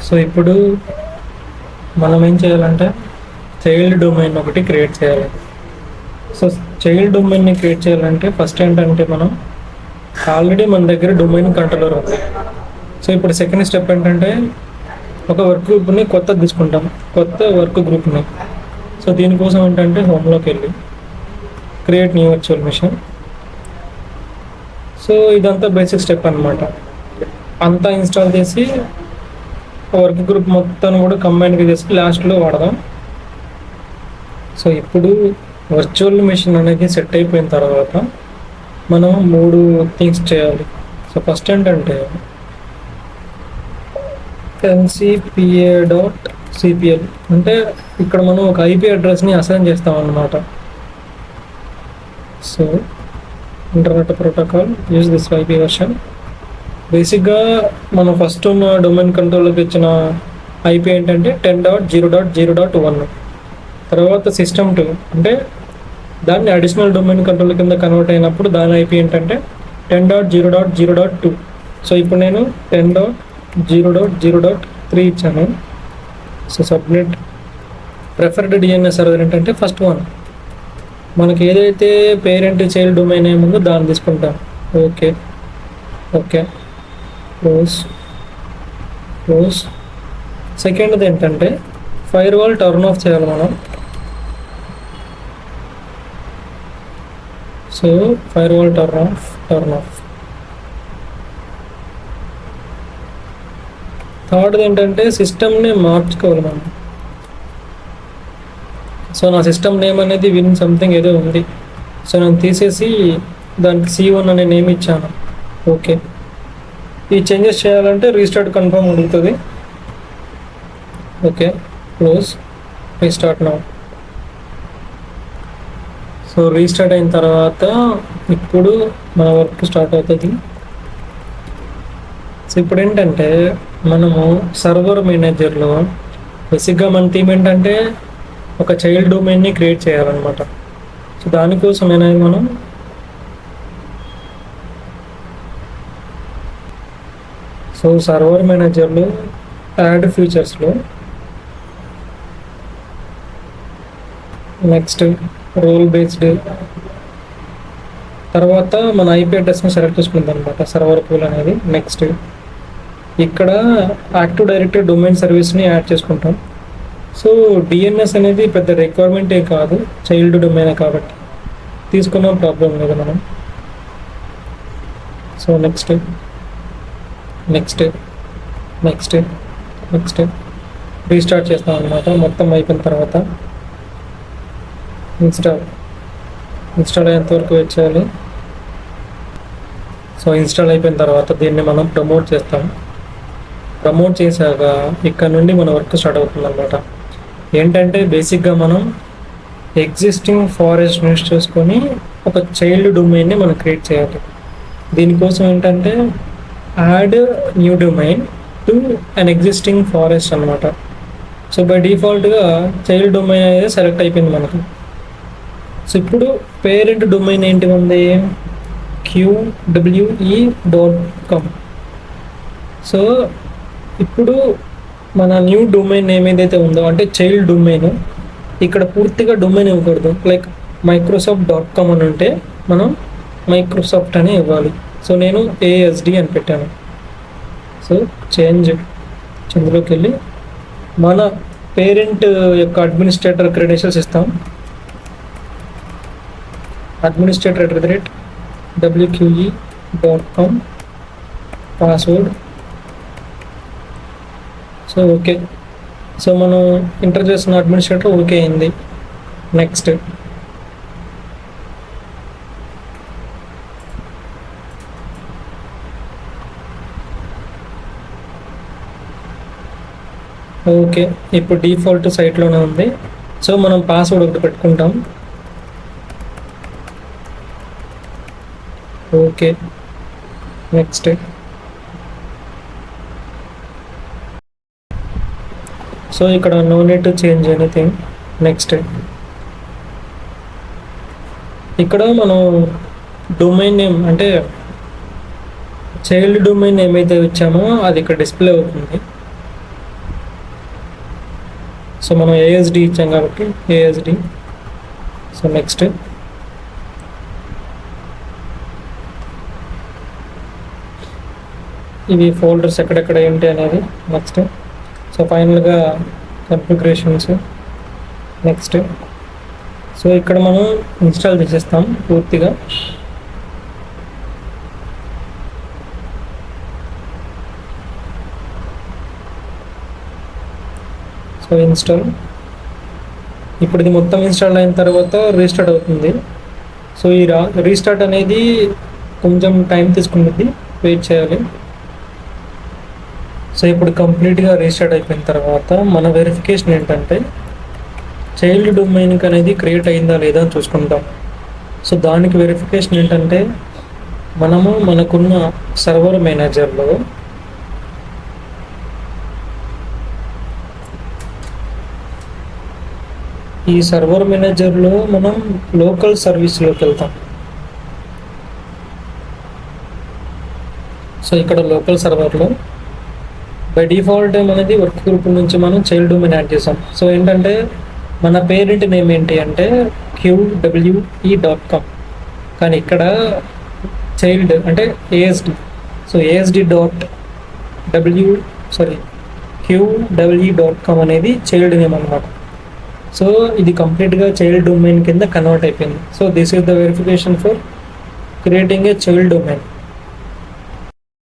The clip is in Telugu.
సో ఇప్పుడు మనం ఏం చేయాలంటే చైల్డ్ డొమైన్ ఒకటి క్రియేట్ చేయాలి. సో చైల్డ్ డొమైన్ని క్రియేట్ చేయాలంటే ఫస్ట్ ఏంటంటే మనం ఆల్రెడీ మన దగ్గర డొమైన్ కంట్రోలర్ ఉంది. సో ఇప్పుడు సెకండ్ స్టెప్ ఏంటంటే ఒక వర్క్ గ్రూప్ని కొత్తది తీసుకుంటాం, కొత్త వర్క్ గ్రూప్ని. సో దీనికోసం ఏంటంటే హోమ్లోకి వెళ్ళి create new virtual machine. So ఇదంతా బేసిక్ స్టెప్ అనమాట. అంతా ఇన్స్టాల్ చేసి వర్క్ గ్రూప్ మొత్తం కూడా కంబైన్గా చేసి లాస్ట్లో వాడదాం. సో ఇప్పుడు వర్చువల్ మిషన్ అనేది సెట్ అయిపోయిన తర్వాత మనం 3 థింగ్స్ చేయాలి. సో ఫస్ట్ ఏంటంటే ncpa.cpl అంటే ఇక్కడ మనం ఒక ఐపీ అడ్రస్ని అసైన్ చేస్తాం అన్నమాట. So internet protocol use this IP version. బేసిక్గా మనం ఫస్ట్ ఉన్న డొమైన్ కంట్రోల్కి ఇచ్చిన ఐపీ ఏంటంటే 10.0.0.1. తర్వాత సిస్టమ్ 2 అంటే దాన్ని అడిషనల్ డొమైన్ కంట్రోల్ కింద కన్వర్ట్ అయినప్పుడు దాని ఐపీ ఏంటంటే 10.0.0.2. సో ఇప్పుడు నేను 10.0.0.3 ఇచ్చాను. So submit. Preferred DNS server ఏంటంటే ఫస్ట్ వన్, మనకి ఏదైతే పేరెంట్ చైల్డ్ డొమైన్ ఏముందో దాన్ని తీసుకుంటాం. Okay okay close close. సెకండ్ది ఏంటంటే ఫైర్ వాల్ టర్న్ ఆఫ్ చేయాలి మనం. So firewall turn off. థర్డ్ది ఏంటంటే సిస్టమ్ని మార్చుకోవాలి మనం. సో నా సిస్టమ్ నేమ్ అనేది విన్ సంథింగ్ ఏదో ఉంది. సో నేను తీసేసి దానికి C1 అనే నేమ్ ఇచ్చాను. ఓకే, ఈ చేంజెస్ చేయాలంటే రీస్టార్ట్ కన్ఫర్మ్ అడుగుతుంది. Okay close, restart now. So restart అయిన తర్వాత ఇప్పుడు మన వర్క్ స్టార్ట్ అవుతుంది. సో ఇప్పుడు ఏంటంటే మనము సర్వర్ మేనేజర్లో బేసిక్గా మన థీమ్ ఏంటంటే ఒక చైల్డ్ డొమైన్ని క్రియేట్ చేయాలన్నమాట. సో దానికోసం ఏమైనా మనం సో సర్వర్ మేనేజర్లో యాడ్ ఫీచర్స్లో నెక్స్ట్ రోల్ బేస్డ్ తర్వాత మన ఐపీ అడ్రస్ని సెలెక్ట్ చేసుకుంటాం అనమాట, సర్వర్ పూల్ అనేది. నెక్స్ట్ ఇక్కడ యాక్టివ్ డైరెక్టరీ డొమైన్ సర్వీస్ని యాడ్ చేసుకుంటాం. సో డిఎన్ఎస్ అనేది పెద్ద రిక్వైర్మెంటే కాదు, చైల్డ్ డొమైనే కాబట్టి తీసుకున్నాం, ప్రాబ్లం లేదు మనం. So next next next next restart చేస్తాం అనమాట. మొత్తం అయిపోయిన తర్వాత ఇన్స్టాల్ అయ్యేంత వరకు వెయిట్ చేయాలి. సో ఇన్స్టాల్ అయిపోయిన తర్వాత దీన్ని మనం ప్రమోట్ చేస్తాం. ప్రమోట్ చేశాక ఇక్కడ నుండి మన వర్క్ స్టార్ట్ అవుతుంది అనమాట. ఏంటంటే బేసిక్గా మనం ఎగ్జిస్టింగ్ ఫారెస్ట్ యూస్ చేసుకొని ఒక చైల్డ్ డొమైన్ని మనం క్రియేట్ చేయాలి. దీనికోసం ఏంటంటే add new domain to an existing forest అనమాట. సో బై డిఫాల్ట్గా చైల్డ్ డొమైన్ అనేది సెలెక్ట్ అయిపోయింది మనకి. సో ఇప్పుడు పేరెంట్ డొమైన్ ఏంటి ఉంది, qwe.com. సో ఇప్పుడు మన న్యూ డొమైన్ నేమ్ ఏదైతే ఉందో అంటే చైల్డ్ డొమైన్, ఇక్కడ పూర్తిగా డొమైన్ ఇవ్వకూడదు. లైక్ microsoft.com అని ఉంటే మనం మైక్రోసాఫ్ట్ అని ఇవ్వాలి. సో నేను ASD అని పెట్టాను. సో ఇందులోకి వెళ్ళి మన పేరెంట్ యొక్క అడ్మినిస్ట్రేటర్ క్రెడెన్షియల్స్ ఇస్తాం. administrator@wqe.com password. So okay, so మనం ఎంటర్ చేస్తున్న అడ్మినిస్ట్రేటర్ ఓకే అయింది. నెక్స్ట్ ఓకే, ఇప్పుడు డిఫాల్ట్ సైట్లోనే ఉంది. సో మనం పాస్వర్డ్ ఒకటి పెట్టుకుంటాం. ఓకే నెక్స్ట్ సో ఇక్కడ no need to change anything. Next ఇక్కడ మనం డొమైన్ నేమ్ అంటే చైల్డ్ డొమైన్ ఏమైతే ఇచ్చామో అది ఇక్కడ డిస్ప్లే అవుతుంది. సో మనం ఏఎస్డి ఇచ్చాం కాబట్టి ఏఎస్డి. సో నెక్స్ట్ ఇవి ఫోల్డర్స్ ఎక్కడెక్కడ ఏంటి అనేది నెక్స్ట్. సో ఫైనల్గా కాన్ఫిగరేషన్స్ నెక్స్ట్. సో ఇక్కడ మనం ఇన్స్టాల్ చేసేస్తాం పూర్తిగా. So install. ఇప్పుడు ఇది మొత్తం ఇన్స్టాల్ అయిన తర్వాత రీస్టార్ట్ అవుతుంది. సో ఈ రీస్టార్ట్ అనేది కొంచెం టైం తీసుకుంటుంది, వెయిట్ చేయాలి. సో ఇప్పుడు కంప్లీట్గా రీస్టార్ట్ అయిపోయిన తర్వాత మన వెరిఫికేషన్ ఏంటంటే చైల్డ్ డొమైన్కి అనేది క్రియేట్ అయిందా లేదా అని చూసుకుంటాం. సో దానికి వెరిఫికేషన్ ఏంటంటే మనము మనకున్న సర్వర్ మేనేజర్లో ఈ సర్వర్ మేనేజర్లో మనం లోకల్ సర్వీస్లోకి వెళ్తాం. సో ఇక్కడ లోకల్ సర్వర్లో బై డిఫాల్ట్ అనేది వర్క్ గ్రూప్ నుంచి మనం చైల్డ్ డొమైన్ యాడ్ చేసాం. సో ఏంటంటే మన పేరెంట్ నేమ్ ఏంటి అంటే QWE.com, కానీ ఇక్కడ చైల్డ్ అంటే ఏఎస్డి. సో QWE.com అనేది చైల్డ్ నేమ్ అనమాట. సో ఇది కంప్లీట్గా చైల్డ్ డొమైన్ కింద కన్వర్ట్ అయిపోయింది. So this is the verification for creating a child domain.